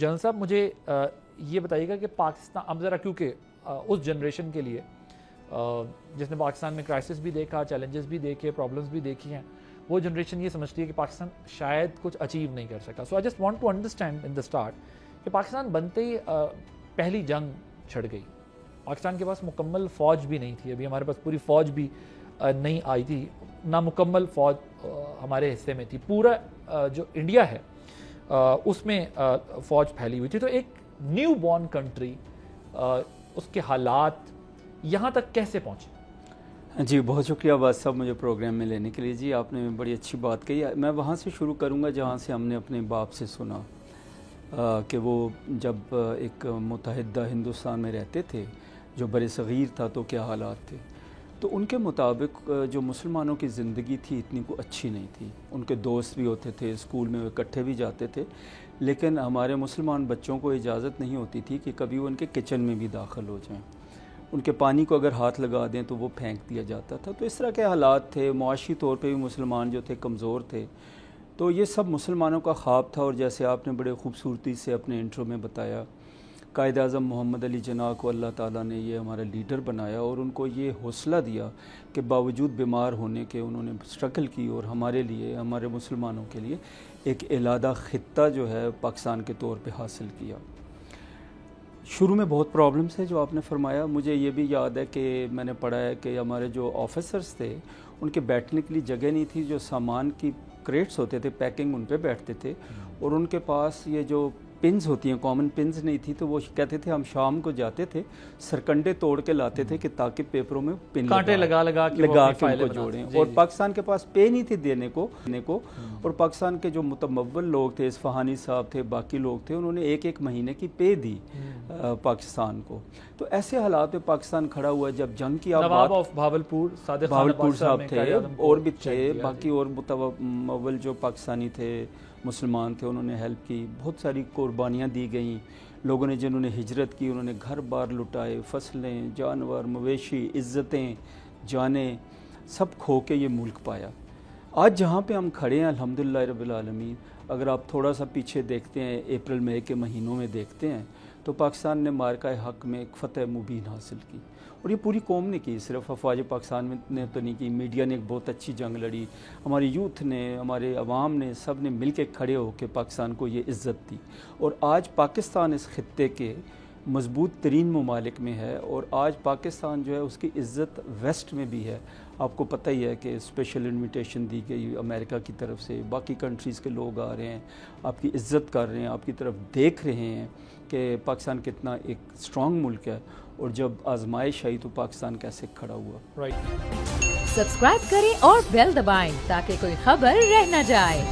General صاحب مجھے یہ بتائیے گا کہ پاکستان اب ذرا کیونکہ اس جنریشن کے لیے جس نے پاکستان میں کرائسس بھی دیکھا, چیلنجز بھی دیکھے, پرابلمس بھی دیکھی ہیں, وہ جنریشن یہ سمجھتی ہے کہ پاکستان شاید کچھ اچیو نہیں کر سکا. So I just want to understand in the start کہ پاکستان بنتے ہی پہلی جنگ چھڑ گئی. پاکستان کے پاس مکمل فوج بھی نہیں تھی, ابھی ہمارے پاس پوری فوج بھی نہیں آئی تھی, نامکمل فوج ہمارے حصے میں تھی. پورا جو انڈیا ہے اس میں فوج پھیلی ہوئی تھی. تو ایک نیو بورن کنٹری, اس کے حالات یہاں تک کیسے پہنچے؟ جی بہت شکریہ عباس صاحب مجھے پروگرام میں لینے کے لیے. جی آپ نے بڑی اچھی بات کہی. میں وہاں سے شروع کروں گا جہاں سے ہم نے اپنے باپ سے سنا کہ وہ جب ایک متحدہ ہندوستان میں رہتے تھے جو بر صغیر تھا تو کیا حالات تھے. تو ان کے مطابق جو مسلمانوں کی زندگی تھی اتنی کو اچھی نہیں تھی. ان کے دوست بھی ہوتے تھے, اسکول میں وہ اکٹھے بھی جاتے تھے, لیکن ہمارے مسلمان بچوں کو اجازت نہیں ہوتی تھی کہ کبھی وہ ان کے کچن میں بھی داخل ہو جائیں. ان کے پانی کو اگر ہاتھ لگا دیں تو وہ پھینک دیا جاتا تھا. تو اس طرح کے حالات تھے. معاشی طور پہ بھی مسلمان جو تھے کمزور تھے. تو یہ سب مسلمانوں کا خواب تھا. اور جیسے آپ نے بڑے خوبصورتی سے اپنے انٹرو میں بتایا, قائد اعظم محمد علی جناح کو اللہ تعالیٰ نے یہ ہمارا لیڈر بنایا اور ان کو یہ حوصلہ دیا کہ باوجود بیمار ہونے کے انہوں نے اسٹرگل کی اور ہمارے لیے, ہمارے مسلمانوں کے لیے ایک علیحدہ خطہ جو ہے پاکستان کے طور پہ حاصل کیا. شروع میں بہت پرابلمس ہے جو آپ نے فرمایا. مجھے یہ بھی یاد ہے کہ میں نے پڑھا ہے کہ ہمارے جو آفیسرز تھے ان کے بیٹھنے کے لیے جگہ نہیں تھی. جو سامان کی کریٹس ہوتے تھے پیکنگ ان پہ بیٹھتے تھے, اور ان کے پاس یہ جو پنز ہوتی ہیں کامن پنز نہیں تھی. تو وہ کہتے تھے ہم شام کو جاتے تھے سرکنڈے توڑ کے لاتے تھے کہ تاکہ پیپروں میں پن کانٹے لگا کے ان کو جوڑیں. اور پاکستان کے پاس پے نہیں تھی دینے کو. اور پاکستان کے جو متمول لوگ تھے, اصفہانی صاحب تھے, باقی لوگ تھے, انہوں نے ایک مہینے کی پے دی پاکستان کو. تو ایسے حالات میں پاکستان کھڑا ہوا. جب جنگ کی نواب آف بھاولپور صاحب تھے, اور بھی تھے باقی اور متمول جو پاکستانی تھے مسلمان تھے, انہوں نے ہیلپ کی. بہت ساری قربانیاں دی گئیں. لوگوں نے جنہوں نے ہجرت کی انہوں نے گھر بار لٹائے, فصلیں, جانور, مویشی, عزتیں, جانیں سب کھو کے یہ ملک پایا. آج جہاں پہ ہم کھڑے ہیں الحمدللہ رب العالمین, اگر آپ تھوڑا سا پیچھے دیکھتے ہیں, اپریل مئی کے مہینوں میں دیکھتے ہیں, تو پاکستان نے مارکہ حق میں ایک فتح مبین حاصل کی. اور یہ پوری قوم نے کی, صرف افواج پاکستان نے تو نہیں کی. میڈیا نے ایک بہت اچھی جنگ لڑی, ہماری یوتھ نے, ہمارے عوام نے, سب نے مل کے کھڑے ہو کے پاکستان کو یہ عزت دی. اور آج پاکستان اس خطے کے مضبوط ترین ممالک میں ہے. اور آج پاکستان جو ہے اس کی عزت ویسٹ میں بھی ہے. آپ کو پتہ ہی ہے کہ اسپیشل انویٹیشن دی گئی امریکہ کی طرف سے, باقی کنٹریز کے لوگ آ رہے ہیں, آپ کی عزت کر رہے ہیں, آپ کی طرف دیکھ رہے ہیں کہ پاکستان کتنا ایک اسٹرانگ ملک ہے. اور جب آزمائش آئی تو پاکستان کیسے کھڑا ہوا. سبسکرائب کریں اور بیل دبائیں تاکہ کوئی خبر رہ نہ جائے.